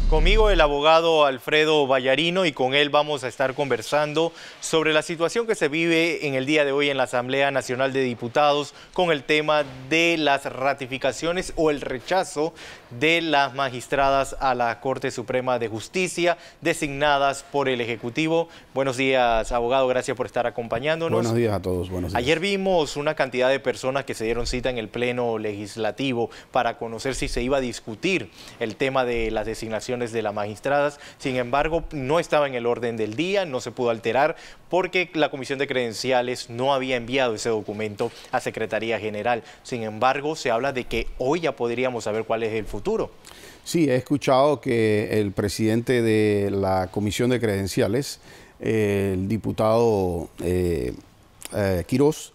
Conmigo el abogado Alfredo Vallarino y con él vamos a estar conversando sobre la situación que se vive en el día de hoy en la Asamblea Nacional de Diputados con el tema de las ratificaciones o el rechazo de las magistradas a la Corte Suprema de Justicia designadas por el Ejecutivo. Buenos días, abogado, gracias por estar acompañándonos. Buenos días a todos, buenos días. Ayer vimos una cantidad de personas que se dieron cita en el Pleno Legislativo para conocer si se iba a discutir el tema de las designaciones de las magistradas. Sin embargo, no estaba en el orden del día, no se pudo alterar porque la Comisión de Credenciales no había enviado ese documento a Secretaría General. Sin embargo, se habla de que hoy ya podríamos saber cuál es el futuro. Sí, he escuchado que el presidente de la Comisión de Credenciales, el diputado Quirós,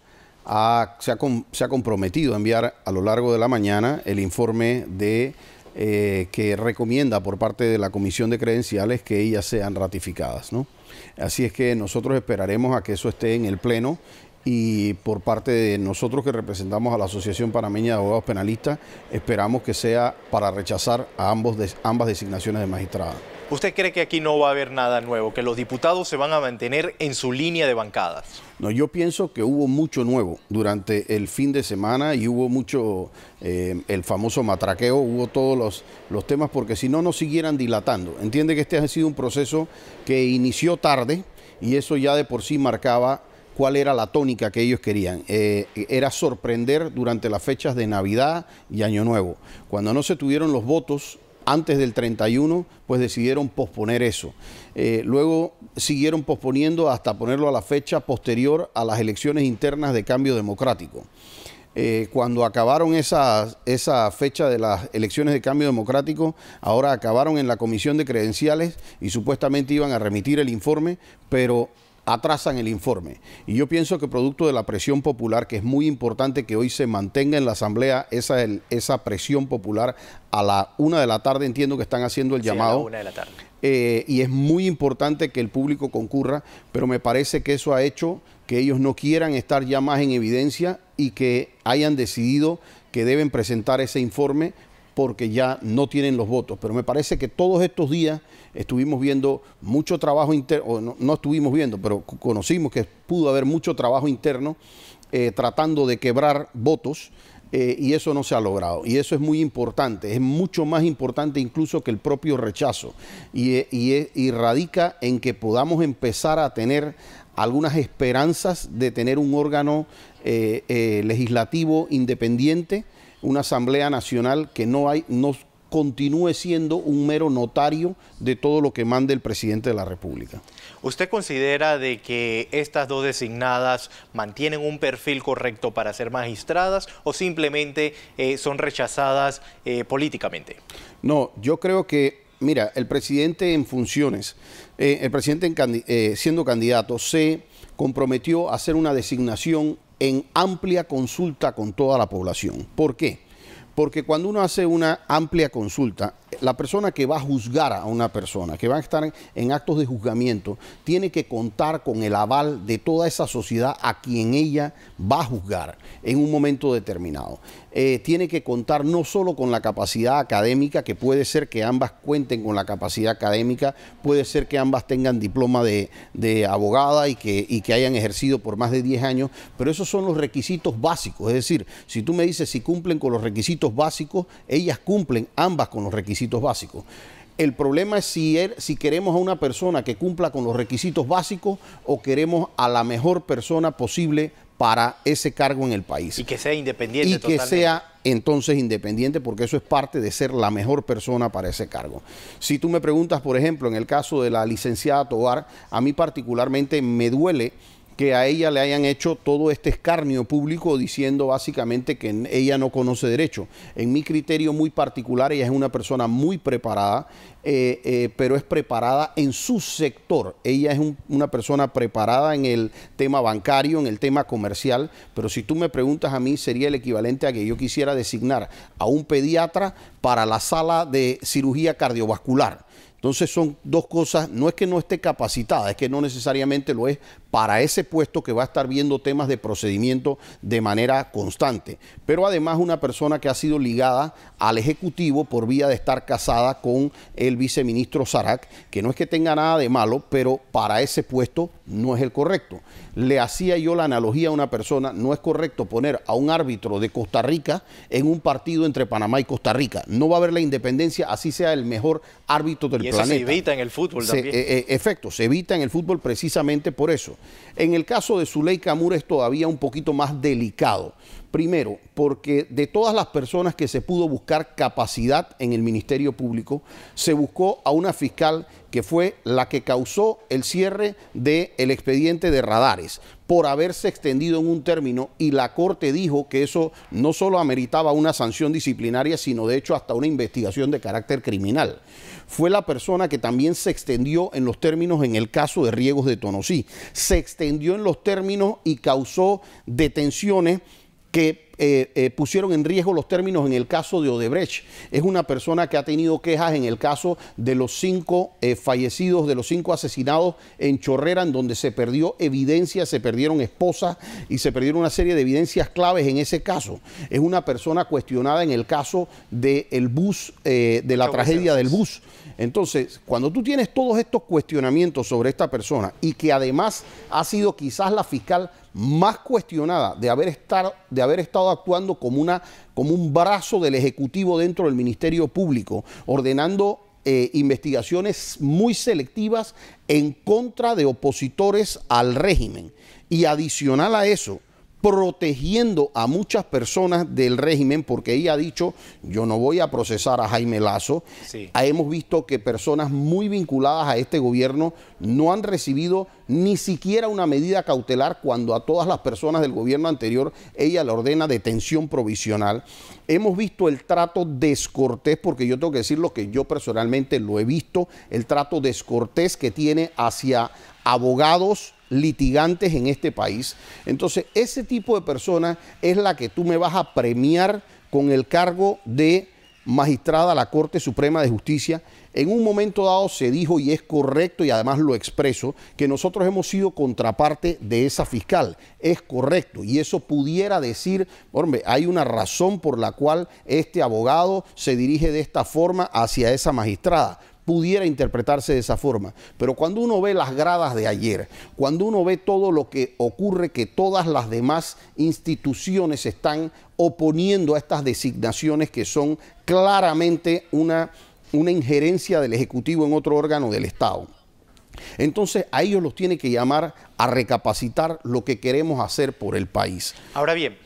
se ha comprometido a enviar a lo largo de la mañana el informe que recomienda por parte de la Comisión de Credenciales que ellas sean ratificadas, ¿no? Así es que nosotros esperaremos a que eso esté en el Pleno y por parte de nosotros que representamos a la Asociación Panameña de Abogados Penalistas, esperamos que sea para rechazar a ambas designaciones de magistradas. ¿Usted cree que aquí no va a haber nada nuevo, que los diputados se van a mantener en su línea de bancadas? No, yo pienso que hubo mucho nuevo durante el fin de semana y hubo mucho, el famoso matraqueo, hubo todos los temas, porque si no, no siguieran dilatando. Entiende que este ha sido un proceso que inició tarde y eso ya de por sí marcaba cuál era la tónica que ellos querían. Era sorprender durante las fechas de Navidad y Año Nuevo. Cuando no se tuvieron los votos antes del 31, pues decidieron posponer eso. Luego siguieron posponiendo hasta ponerlo a la fecha posterior a las elecciones internas de Cambio Democrático. Cuando acabaron esa fecha de las elecciones de Cambio Democrático, ahora acabaron en la Comisión de Credenciales y supuestamente iban a remitir el informe, pero atrasan el informe. Y yo pienso que producto de la presión popular, que es muy importante que hoy se mantenga en la Asamblea esa presión popular, a la 1 de la tarde entiendo que están haciendo el llamado. A la 1 de la tarde. Y es muy importante que el público concurra, pero me parece que eso ha hecho que ellos no quieran estar ya más en evidencia y que hayan decidido que deben presentar ese informe porque ya no tienen los votos. Pero me parece que todos estos días estuvimos viendo mucho trabajo interno, o no estuvimos viendo, pero conocimos que pudo haber mucho trabajo interno tratando de quebrar votos, y eso no se ha logrado. Y eso es muy importante, es mucho más importante incluso que el propio rechazo. Y radica en que podamos empezar a tener algunas esperanzas de tener un órgano legislativo independiente, una Asamblea Nacional que no continúe siendo un mero notario de todo lo que mande el presidente de la República. ¿Usted considera de que estas dos designadas mantienen un perfil correcto para ser magistradas o simplemente son rechazadas políticamente? No, yo creo que, mira, el presidente en funciones, el presidente siendo candidato, se comprometió a hacer una designación en amplia consulta con toda la población. ¿Por qué? Porque cuando uno hace una amplia consulta, la persona que va a juzgar a una persona, que va a estar en actos de juzgamiento, tiene que contar con el aval de toda esa sociedad a quien ella va a juzgar en un momento determinado. Tiene que contar no solo con la capacidad académica, que puede ser que ambas cuenten con la capacidad académica, puede ser que ambas tengan diploma de abogada y que hayan ejercido por más de 10 años, pero esos son los requisitos básicos. Es decir, si tú me dices si cumplen con los requisitos básicos, ellas cumplen ambas con los requisitos básicos. El problema es si queremos a una persona que cumpla con los requisitos básicos o queremos a la mejor persona posible para ese cargo en el país. Y que sea independiente y totalmente. Que sea entonces independiente, porque eso es parte de ser la mejor persona para ese cargo. Si tú me preguntas, por ejemplo, en el caso de la licenciada Tovar, a mí particularmente me duele que a ella le hayan hecho todo este escarnio público diciendo básicamente que ella no conoce derecho. En mi criterio muy particular, ella es una persona muy preparada, pero es preparada en su sector. Ella es una persona preparada en el tema bancario, en el tema comercial, pero si tú me preguntas a mí, sería el equivalente a que yo quisiera designar a un pediatra para la sala de cirugía cardiovascular. Entonces son dos cosas, no es que no esté capacitada, es que no necesariamente lo es para ese puesto que va a estar viendo temas de procedimiento de manera constante. Pero además una persona que ha sido ligada al Ejecutivo por vía de estar casada con el viceministro Sarak, que no es que tenga nada de malo, pero para ese puesto no es el correcto. Le hacía yo la analogía a una persona, no es correcto poner a un árbitro de Costa Rica en un partido entre Panamá y Costa Rica. No va a haber la independencia, así sea el mejor árbitro del planeta. Se evita en el fútbol también. Se evita en el fútbol precisamente por eso. En el caso de Zuleika Moore es todavía un poquito más delicado. Primero, porque de todas las personas que se pudo buscar capacidad en el Ministerio Público, se buscó a una fiscal que fue la que causó el cierre del expediente de radares por haberse extendido en un término, y la Corte dijo que eso no solo ameritaba una sanción disciplinaria, sino de hecho hasta una investigación de carácter criminal. Fue la persona que también se extendió en los términos en el caso de Riegos de Tonosí. Se extendió en los términos y causó detenciones que pusieron en riesgo los términos en el caso de Odebrecht. Es una persona que ha tenido quejas en el caso de los 5 fallecidos, de los 5 asesinados en Chorrera, en donde se perdió evidencia, se perdieron esposas y se perdieron una serie de evidencias claves en ese caso. Es una persona cuestionada en el caso del bus, de la tragedia del bus. Entonces, cuando tú tienes todos estos cuestionamientos sobre esta persona y que además ha sido quizás la fiscal más cuestionada de haber estado actuando como un brazo del Ejecutivo dentro del Ministerio Público, ordenando investigaciones muy selectivas en contra de opositores al régimen, y adicional a eso, protegiendo a muchas personas del régimen, porque ella ha dicho, yo no voy a procesar a Jaime Lazo. Sí. Hemos visto que personas muy vinculadas a este gobierno no han recibido ni siquiera una medida cautelar, cuando a todas las personas del gobierno anterior ella le ordena detención provisional. Hemos visto el trato descortés, porque yo tengo que decir lo que yo personalmente lo he visto, el trato descortés que tiene hacia abogados litigantes en este país. Entonces, ese tipo de persona es la que tú me vas a premiar con el cargo de magistrada a la Corte Suprema de Justicia. En un momento dado se dijo, y es correcto, y además lo expreso, que nosotros hemos sido contraparte de esa fiscal. Es correcto, y eso pudiera decir, hombre, hay una razón por la cual este abogado se dirige de esta forma hacia esa magistrada. Pudiera interpretarse de esa forma, pero cuando uno ve las gradas de ayer, cuando uno ve todo lo que ocurre, que todas las demás instituciones se están oponiendo a estas designaciones que son claramente una injerencia del Ejecutivo en otro órgano del Estado. Entonces a ellos los tiene que llamar a recapacitar lo que queremos hacer por el país. Ahora bien,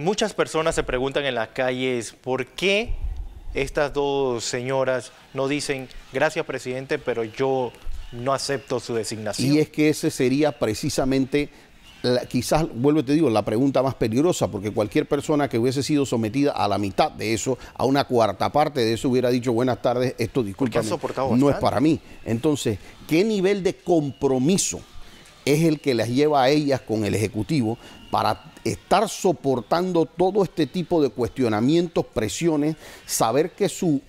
muchas personas se preguntan en las calles por qué estas dos señoras no dicen, gracias presidente, pero yo no acepto su designación. Y es que ese sería precisamente, quizás, vuelvo y te digo, la pregunta más peligrosa, porque cualquier persona que hubiese sido sometida a la mitad de eso, a una cuarta parte de eso, hubiera dicho, buenas tardes, esto, discúlpame, no es para mí. Entonces, ¿qué nivel de compromiso es el que las lleva a ellas con el Ejecutivo para estar soportando todo este tipo de cuestionamientos, presiones, saber que su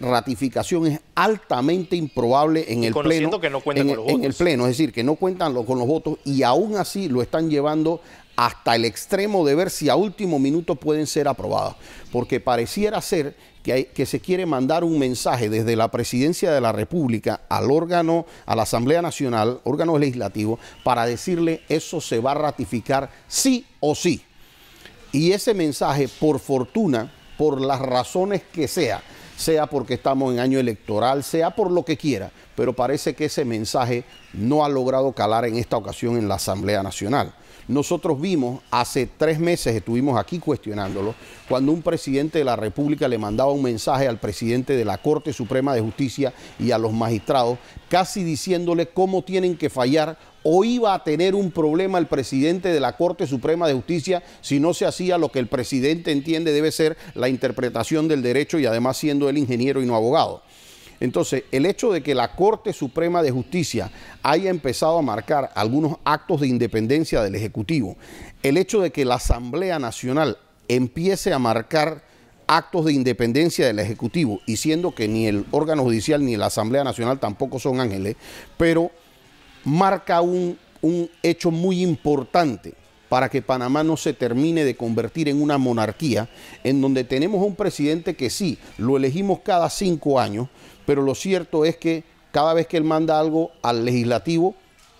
ratificación es altamente improbable en el Pleno, que no cuentan con los votos. En el Pleno, es decir, que no cuentan con los votos, y aún así lo están llevando hasta el extremo de ver si a último minuto pueden ser aprobadas, porque pareciera ser que se quiere mandar un mensaje desde la Presidencia de la República al órgano, a la Asamblea Nacional, órgano legislativo, para decirle eso se va a ratificar sí o sí. Y ese mensaje, por fortuna, por las razones que sea porque estamos en año electoral, sea por lo que quiera, pero parece que ese mensaje no ha logrado calar en esta ocasión en la Asamblea Nacional. Nosotros vimos, hace 3 meses estuvimos aquí cuestionándolo, cuando un presidente de la República le mandaba un mensaje al presidente de la Corte Suprema de Justicia y a los magistrados, casi diciéndole cómo tienen que fallar, o iba a tener un problema el presidente de la Corte Suprema de Justicia si no se hacía lo que el presidente entiende debe ser la interpretación del derecho, y además siendo él ingeniero y no abogado. Entonces, el hecho de que la Corte Suprema de Justicia haya empezado a marcar algunos actos de independencia del Ejecutivo, el hecho de que la Asamblea Nacional empiece a marcar actos de independencia del Ejecutivo, y siendo que ni el órgano judicial ni la Asamblea Nacional tampoco son ángeles, pero marca un hecho muy importante para que Panamá no se termine de convertir en una monarquía, en donde tenemos un presidente que sí, lo elegimos cada 5 años, pero lo cierto es que cada vez que él manda algo al legislativo,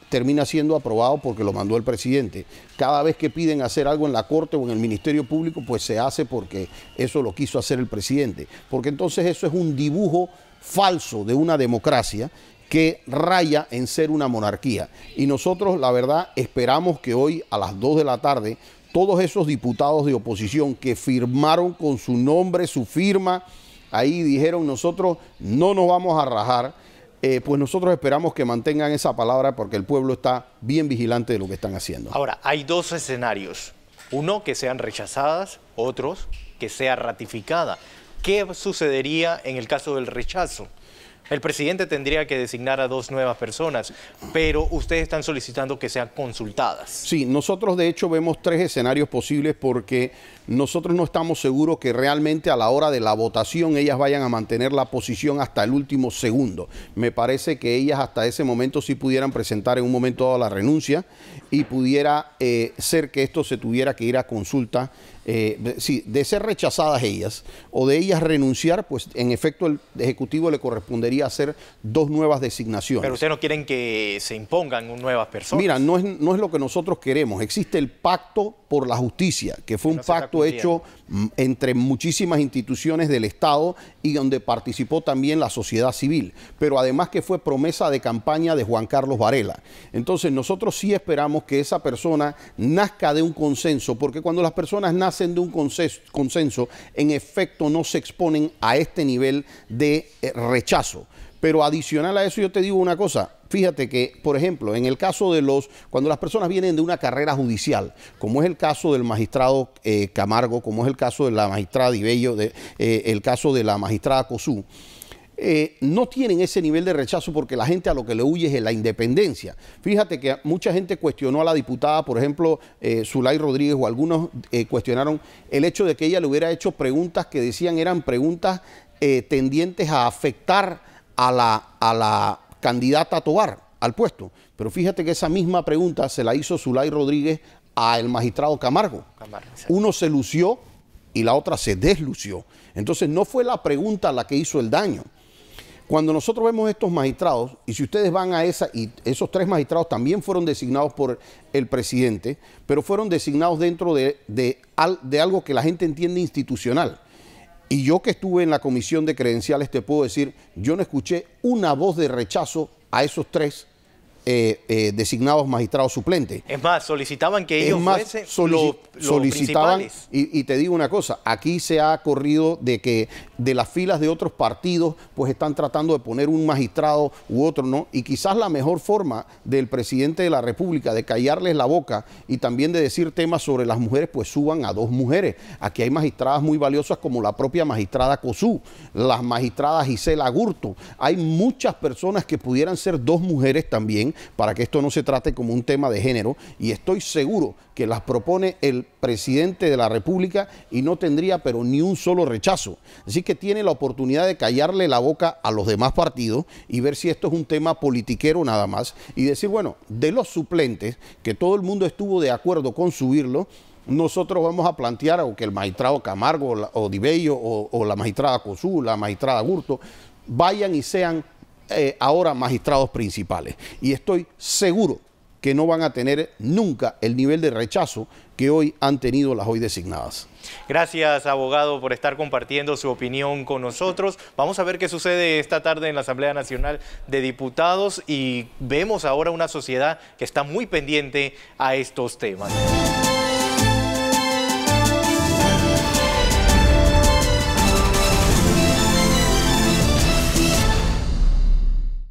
termina siendo aprobado porque lo mandó el presidente. Cada vez que piden hacer algo en la Corte o en el Ministerio Público, pues se hace porque eso lo quiso hacer el presidente. Porque entonces eso es un dibujo falso de una democracia que raya en ser una monarquía. Y nosotros, la verdad, esperamos que hoy a las 2 de la tarde, todos esos diputados de oposición que firmaron con su nombre, su firma, ahí dijeron, nosotros no nos vamos a rajar, pues nosotros esperamos que mantengan esa palabra porque el pueblo está bien vigilante de lo que están haciendo. Ahora, hay 2 escenarios. Uno, que sean rechazadas, otros, que sea ratificada. ¿Qué sucedería en el caso del rechazo? El presidente tendría que designar a 2 nuevas personas, pero ustedes están solicitando que sean consultadas. Sí, nosotros de hecho vemos 3 escenarios posibles porque nosotros no estamos seguros que realmente a la hora de la votación ellas vayan a mantener la posición hasta el último segundo. Me parece que ellas hasta ese momento sí pudieran presentar en un momento dado la renuncia y pudiera ser que esto se tuviera que ir a consulta. Sí, de ser rechazadas ellas o de ellas renunciar, pues en efecto el Ejecutivo le correspondería hacer 2 nuevas designaciones. Pero ustedes no quieren que se impongan nuevas personas. Mira, no es lo que nosotros queremos. Existe el Pacto por la Justicia, que fue un pacto hecho entre muchísimas instituciones del Estado y donde participó también la sociedad civil, pero además que fue promesa de campaña de Juan Carlos Varela. Entonces nosotros sí esperamos que esa persona nazca de un consenso, porque cuando las personas nacen de un consenso, en efecto no se exponen a este nivel de rechazo. Pero adicional a eso yo te digo una cosa, fíjate que, por ejemplo, en el caso de cuando las personas vienen de una carrera judicial, como es el caso del magistrado Camargo, como es el caso de la magistrada Dibello, el caso de la magistrada Cosú, no tienen ese nivel de rechazo porque la gente a lo que le huye es la independencia. Fíjate que mucha gente cuestionó a la diputada, por ejemplo, Zulay Rodríguez, o algunos cuestionaron el hecho de que ella le hubiera hecho preguntas que decían eran preguntas tendientes a afectar a la candidata Tovar al puesto. Pero fíjate que esa misma pregunta se la hizo Zulay Rodríguez al magistrado Camargo. Uno se lució y la otra se deslució. Entonces no fue la pregunta la que hizo el daño. Cuando nosotros vemos estos magistrados, y si ustedes van a y esos 3 magistrados también fueron designados por el presidente, pero fueron designados dentro de algo que la gente entiende institucional. Y yo que estuve en la comisión de credenciales te puedo decir, yo no escuché una voz de rechazo a esos 3 designados magistrados suplentes. Es más, solicitaban que ellos fuesen solicitaban, principales. Y te digo una cosa, aquí se ha corrido de que de las filas de otros partidos pues están tratando de poner un magistrado u otro, ¿no? Y quizás la mejor forma del presidente de la República de callarles la boca y también de decir temas sobre las mujeres, pues suban a 2 mujeres. Aquí hay magistradas muy valiosas como la propia magistrada Cosú, las magistradas Gisela Gurto. Hay muchas personas que pudieran ser 2 mujeres también, para que esto no se trate como un tema de género, y estoy seguro que las propone el presidente de la República y no tendría pero ni un solo rechazo. Así que tiene la oportunidad de callarle la boca a los demás partidos y ver si esto es un tema politiquero nada más y decir, bueno, de los suplentes, que todo el mundo estuvo de acuerdo con subirlo, nosotros vamos a plantear o que el magistrado Camargo o Dibello o la magistrada Cosú, la magistrada Gurto, vayan y sean ahora magistrados principales. Y estoy seguro que no van a tener nunca el nivel de rechazo que hoy han tenido las hoy designadas. Gracias, abogado, por estar compartiendo su opinión con nosotros. Vamos a ver qué sucede esta tarde en la Asamblea Nacional de Diputados y vemos ahora una sociedad que está muy pendiente a estos temas.